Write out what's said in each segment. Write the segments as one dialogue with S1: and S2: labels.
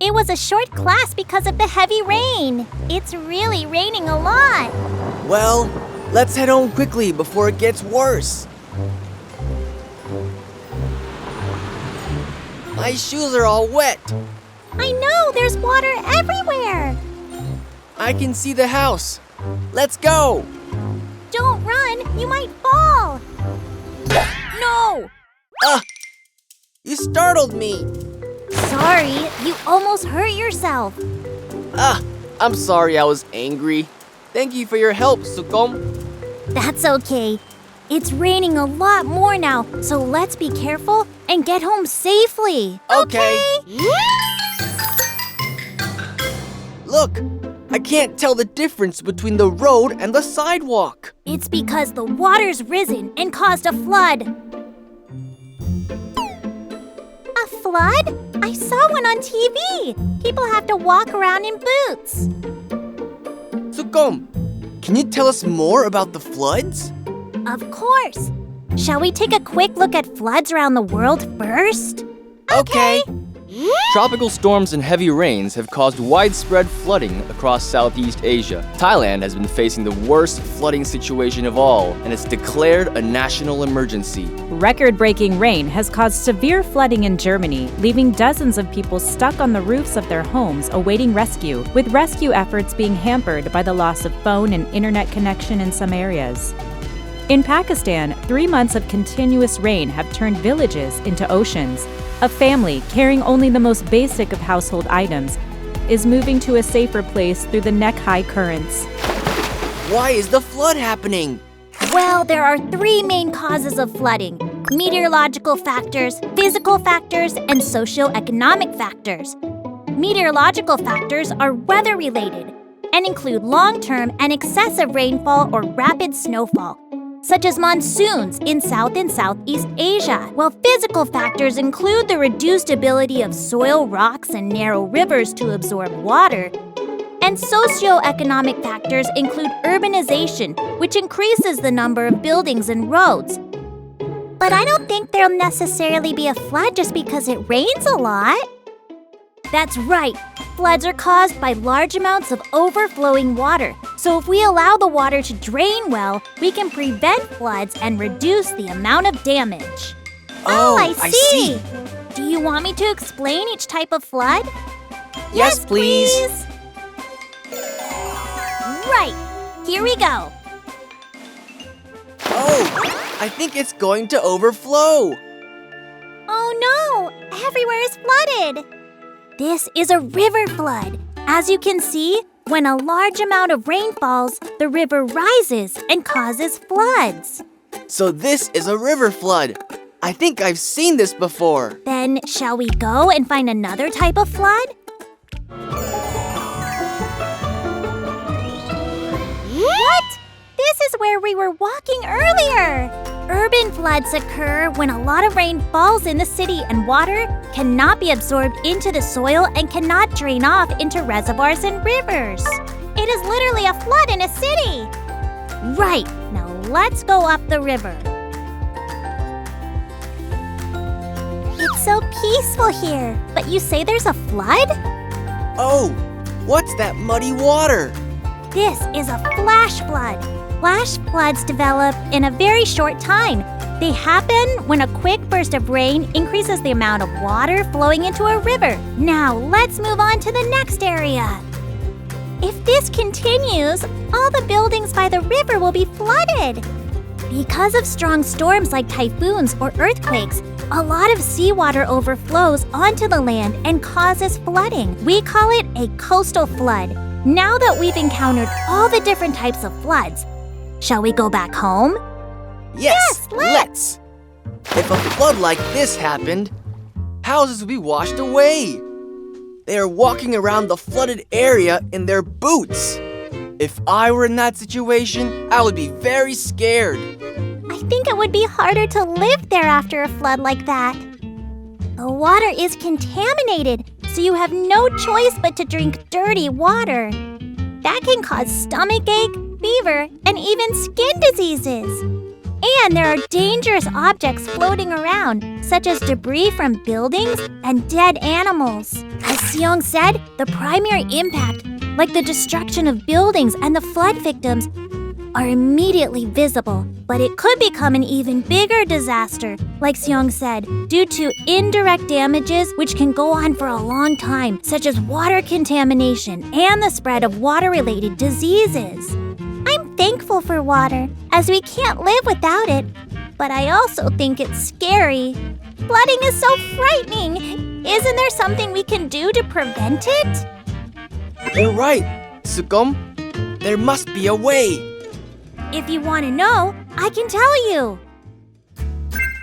S1: It was a short class because of the heavy rain. It's really raining a lot.
S2: Well, let's head home quickly before it gets worse. My shoes are all wet.
S1: I know, there's water everywhere.
S2: I can see the house. Let's go.
S1: Don't run, you might fall. No!
S2: You startled me.
S1: Sorry, you almost hurt yourself.
S2: I'm sorry I was angry. Thank you for your help, Sukom.
S1: That's okay. It's raining a lot more now, so let's be careful and get home safely.
S2: Okay. Look, I can't tell the difference between the road and the sidewalk.
S1: It's because the water's risen and caused a flood. A flood? I saw one on TV. People have to walk around in boots.
S2: Sukom, can you tell us more about the floods?
S1: Of course. Shall we take a quick look at floods around the world first?
S2: Okay.
S3: Tropical storms and heavy rains have caused widespread flooding across Southeast Asia. Thailand has been facing the worst flooding situation of all and has declared a national emergency.
S4: Record-breaking rain has caused severe flooding in Germany, leaving dozens of people stuck on the roofs of their homes awaiting rescue, with rescue efforts being hampered by the loss of phone and internet connection in some areas. In Pakistan, 3 months of continuous rain have turned villages into oceans. A family carrying only the most basic of household items is moving to a safer place through the neck-high currents.
S2: Why is the flood happening?
S1: Well, there are 3 main causes of flooding: meteorological factors, physical factors, and socioeconomic factors. Meteorological factors are weather-related and include long-term and excessive rainfall or rapid snowfall, such as monsoons in South and Southeast Asia, while physical factors include the reduced ability of soil, rocks, and narrow rivers to absorb water. And socioeconomic factors include urbanization, which increases the number of buildings and roads. But I don't think there'll necessarily be a flood just because it rains a lot. That's right. Floods are caused by large amounts of overflowing water. So if we allow the water to drain well, we can prevent floods and reduce the amount of damage.
S2: Oh,
S1: I see. Do you want me to explain each type of flood?
S2: Yes, please.
S1: Right. Here we go.
S2: Oh, I think it's going to overflow.
S1: Oh no! Everywhere is flooded! This is a river flood. As you can see, when a large amount of rain falls, the river rises and causes floods.
S2: So this is a river flood. I think I've seen this before.
S1: Then, shall we go and find another type of flood? What? This is where we were walking earlier. Urban floods occur when a lot of rain falls in the city and water cannot be absorbed into the soil and cannot drain off into reservoirs and rivers. It is literally a flood in a city. Right, now let's go up the river. It's so peaceful here, but you say there's a flood?
S2: Oh, what's that muddy water?
S1: This is a flash flood. Flash floods develop in a very short time. They happen when a quick burst of rain increases the amount of water flowing into a river. Now, let's move on to the next area. If this continues, all the buildings by the river will be flooded. Because of strong storms like typhoons or earthquakes, a lot of seawater overflows onto the land and causes flooding. We call it a coastal flood. Now that we've encountered all the different types of floods, shall we go back home?
S2: Yes,
S1: let's.
S2: If a flood like this happened, houses would be washed away. They are walking around the flooded area in their boots. If I were in that situation, I would be very scared.
S1: I think it would be harder to live there after a flood like that. The water is contaminated, so you have no choice but to drink dirty water. That can cause stomachache, fever, and even skin diseases. And there are dangerous objects floating around, such as debris from buildings and dead animals. As Seong said, the primary impact, like the destruction of buildings and the flood victims, are immediately visible. But it could become an even bigger disaster, like Seong said, due to indirect damages which can go on for a long time, such as water contamination and the spread of water-related diseases. I'm thankful for water, as we can't live without it. But I also think it's scary. Flooding is so frightening. Isn't there something we can do to prevent it?
S2: You're right, Sukum. There must be a way.
S1: If you want to know, I can tell you.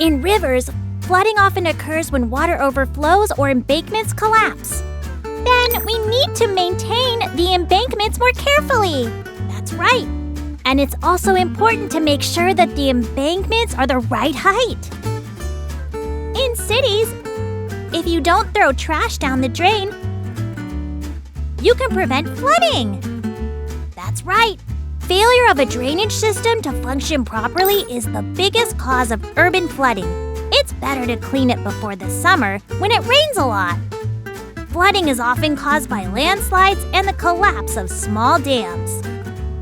S1: In rivers, flooding often occurs when water overflows or embankments collapse. Then we need to maintain the embankments more carefully. That's right. And it's also important to make sure that the embankments are the right height. In cities, if you don't throw trash down the drain, you can prevent flooding. That's right. Failure of a drainage system to function properly is the biggest cause of urban flooding. It's better to clean it before the summer when it rains a lot. Flooding is often caused by landslides and the collapse of small dams.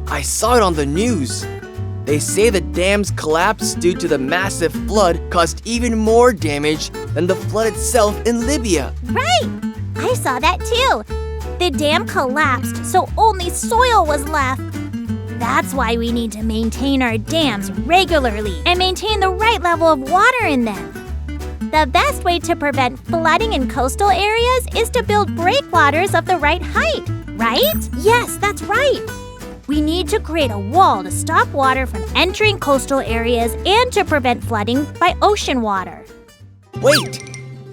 S2: I saw it on the news. They say the dam's collapse due to the massive flood caused even more damage than the flood itself in Libya.
S1: Right! I saw that too. The dam collapsed, so only soil was left. That's why we need to maintain our dams regularly and maintain the right level of water in them. The best way to prevent flooding in coastal areas is to build breakwaters of the right height, right? Yes, that's right. We need to create a wall to stop water from entering coastal areas and to prevent flooding by ocean water.
S2: Wait!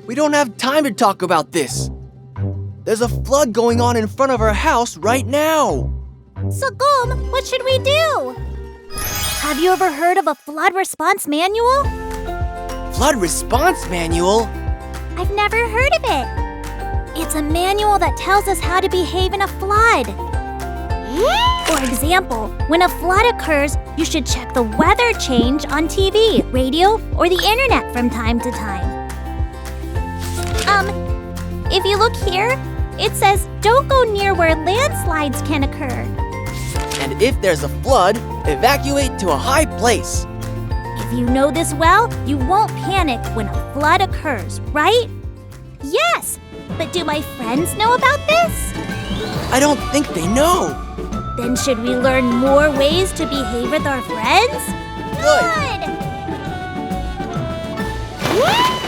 S2: We don't have time to talk about this. There's a flood going on in front of our house right now.
S1: Sagum, what should we do? Have you ever heard of a flood response manual?
S2: Flood response manual?
S1: I've never heard of it. It's a manual that tells us how to behave in a flood. For example, when a flood occurs, you should check the weather change on TV, radio, or the internet from time to time. If you look here, it says don't go near where landslides can occur.
S2: And if there's a flood, evacuate to a high place.
S1: If you know this well, you won't panic when a flood occurs, right? Yes, but do my friends know about this?
S2: I don't think they know.
S1: Then should we learn more ways to behave with our friends?
S2: Good.
S1: Good!